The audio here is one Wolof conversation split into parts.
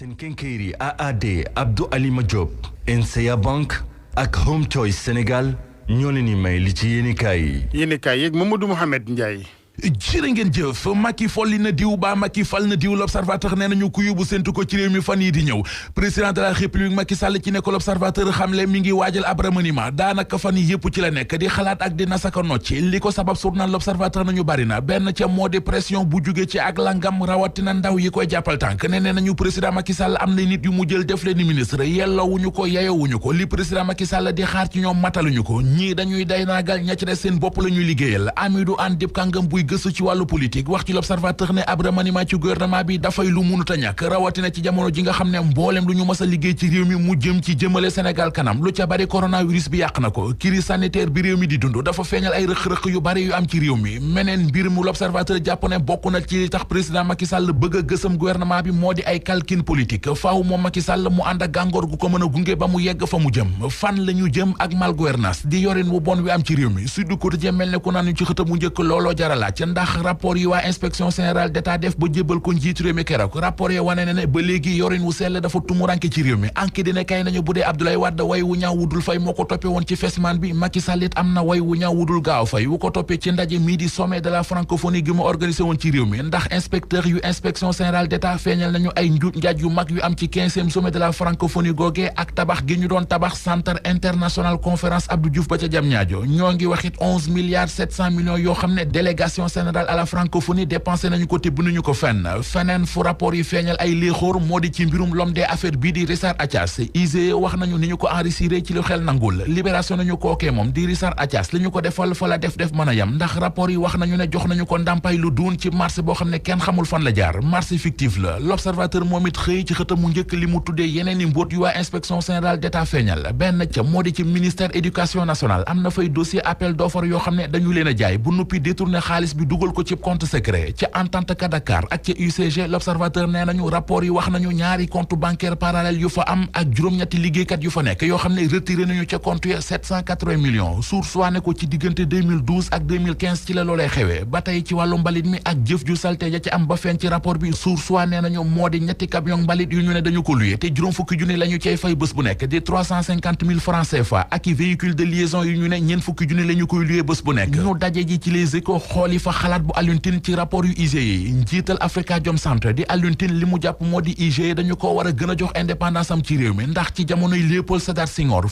seen kénkéeri AAD Abdou Alima Diop NCA Bank ak Home Choice Sénégal ñoo leen di may li ci yéenekaay yeeg Mamadou Mouhamed Ndiaye. jërë ngeen jëf Macky folli na diw ba Macky fal na diw l'observateur nee nañu ku yóbbu séntu ko ci réew mi fan yi di ñëw président de la république Macky Sall ci ne ko l'observateur xamle mi ngi waajal ab remaniement daanaka fan yi yëpp ci la nekk di xalaat ak di nasaka nocci li ko sabab journal l'observateur nañu bari na benn ca moo di pression bu jóge ci ak langam rawatina ndaw yi koy jàppal tànk ne nee nañu président Macky Sall am na nit yu mu jël def leen ni ministre yelloowuñu ko yeyowuñu ko li président Macky Sall di xaar ci ñoom mataluñu ko ñii dañuy day naagal ña ci des seen bopp la ñuy liggéeyal Amidou Anne dib kàngam buy gëstu ci wàllu politique wax ci l'observateur ne ab remaniement ci gouvernement bi dafay lu munut a ñàkk rawatina ci jamono ji nga xam ne mbooleem lu ñu mës a liggéey ci réew mi mu jëm ci jëmale Sénégal kanam lu ca bari coronavirus bi yàq na ko crise sanitaire bi réew mi di dund dafa feeñal ay rëq-rëq yu bari yu am ci réew mi meneen mbir mu l'observateur jàpp ne bokk na ci li tax président Macky Sall bëgg a gësam gouvernement bi moo di ay calcul politique faaw moom Macky Sall mu ànd ak gàngoor gu ko mën a gunge ba mu yegg fa mu jëm fan la ñu jëm ak mal gouvernance di yorin wu bon wi am ci réew mi Sud Quotidien mel ne ku naan ñu ci xëtam mu njëkk looloo jaralaaj ndax rapport yi waa inspection générale d'État def ba jébbal ko njiitu réew mi keroog rapport yi wane ne ba léegi yorin wu sell dafa tumuranke ci réew mi enquête dina kay nañu bu dee Abdoulaye Wade way wu ñaaw wudul fay moo ko toppee woon ci fesman bi Macky Sall it am na way wu ñaaw wudul gaaw fay wu ko toppee ci ndaje mii di sommet de la francophonie gi mu organisé woon ci réew mi ndax inspecteur yu inspection générale d'État feeñal nañu ay njuuj njaaj yu mag yu am ci 15e sommet de la francophonie googee ak tabax gi ñu doon tabax centre international conférence Abdou Diouf ba ca Diamniadio ñoo ngi waxit 11 milliards 700 millions yoo xam ne délégation générale à la francophonie dépensé nañu ko te bunuñu ko feneen fu rapport yi feeñal ay léexóor moo di ci mbirum l'homme des affaires bii di Richard Attias IGE wax nañu ni ñu ko enregistré ci lu xel nangul libération nañu kookee moom di Richard Attias li ñu ko defal fa la def mën a yam ndax rapport yi wax nañu ne jox nañu ko ndàmpaay lu duun ci marché boo xam ne kenn xamul fan la jaar marché fictif la l'observateur moom it xëy ci xëtam mu njëkk li mu tuddee yeneen i mbóot yu waa inspection générale d'État feeñal benn ca moo di ci ministère éducation nationale am na fay dossier appel d'offre yoo xam ne dañu leen a jaay bu nuppi détourné xaalis bi dugal ko ci compte secret ca entente ka Dakar ak ca UCG l'observateur nee nañu rapport yi wax nañu ñaari compte bancaire parallèle yu fa am ak juróom-ñetti liggéeykat yu fa nekk yoo xam ne retiré nañu ca compte ya 780 millions source waa ne ko ci diggante 2012 ak 2015 ci la loolee xewee ba tey ci wàllu mbalit mi ak jëf ju salte ja ci am ba feeñ ci rapport bi source waa nee nañu moo di ñetti camion mbalit yu ñu ne dañu ko luye te juróom fukki junni la ñu cay fay bés bu nekk di 350 000 francs CFA ak i véhicule de liaison yu ñu ne ñeen fukki junni la ñu koy luye bés bu nekk ñu daje ji ci les échos xooli fa xalaat bu Alioune Tine ci rapport yu IGE njiital Afrikajom Center di Alioune Tine li mu jàpp moo di IGE dañu ko war a gën a jox indépendance am ci réew mi ndax ci jamonoy Léopold Sédar Senghor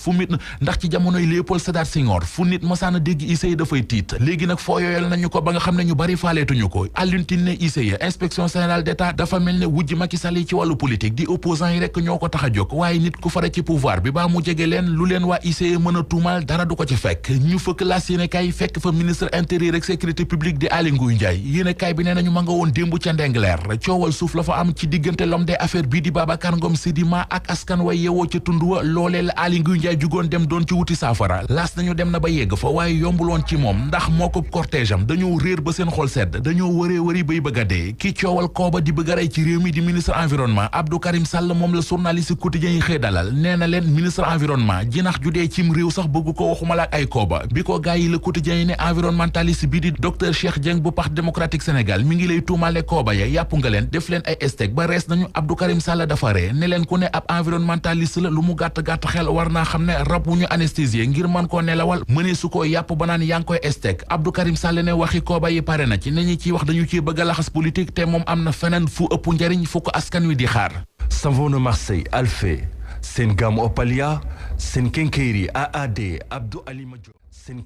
fu nit masaana dégg IGE dafay tiit léegi nag foo yooyal nañu ko ba nga xam ne ñu bari faaleetuñu ko Alioune Tine ne IGE inspection générale d'État dafa mel ne wujj Macky Sall yi ci wàllu politique di opposants yi rekk ñoo ko tax a jóg waaye nit ku fare ci pouvoir bi baa mu jege leen lu leen waa IGE mën a tuumal dara du ko ci fekk ñu fëkk laas yéenekaay fekk fa ministre intérieur ak sécurité publique di Aly Ngouille Ndiaye yéenekaay bi nee nañu ma nga woon démb ca Ndengleer coowal suuf la fa am ci diggante l'homme des affaires bii di Babacar Ngom Sedima ak askan way yewoo ca tund wa loolee la Aly Ngouille Ndiaye jugoon dem doon ci wuti saafara laas nañu dem na ba yegg fa waaye yombuloon ci moom ndax moo ko cortège am dañoo réer ba seen xol sedd dañoo wëree bay bëgg a dee ki coowal kooba di bëgg a rey ci réew mi di ministre environnement Abdou Karim Sall moom la journaliste quotidien yi xëy dalal nee na leen ministre environnement jinax ju dee cim réew sax bëgg ko waxuma la ak ay kooba bi ko gaay yi la quotidien yi ne environnementaliste bi di docteur Cheikh Dieng bu Parti démocratique Sénégal mi ngi lay tuumaale kooba ya yàpp nga leen def leen ay steak ba rees nañu Abdou Karim Sall dafa ree ne leen ku ne ab environnementaliste la lu mu gàtt-gàtt xel war naa xam ne rab wu ñu anesthésier ngir mën koo nelawal mënee su koo yàpp ba naan yaa ngi koy steak Abdou Karim Sall ne waxi kooba yi pare na ci ne ñi ciy wax dañu ciy bëgg a laxas politique te moom am na feneen fu ëpp njariñ fu ko askan wi di xaar. Savon de Marseille Alphé seen gamme Opalia seen kénkéeri AAD Abdou Alima Diop seen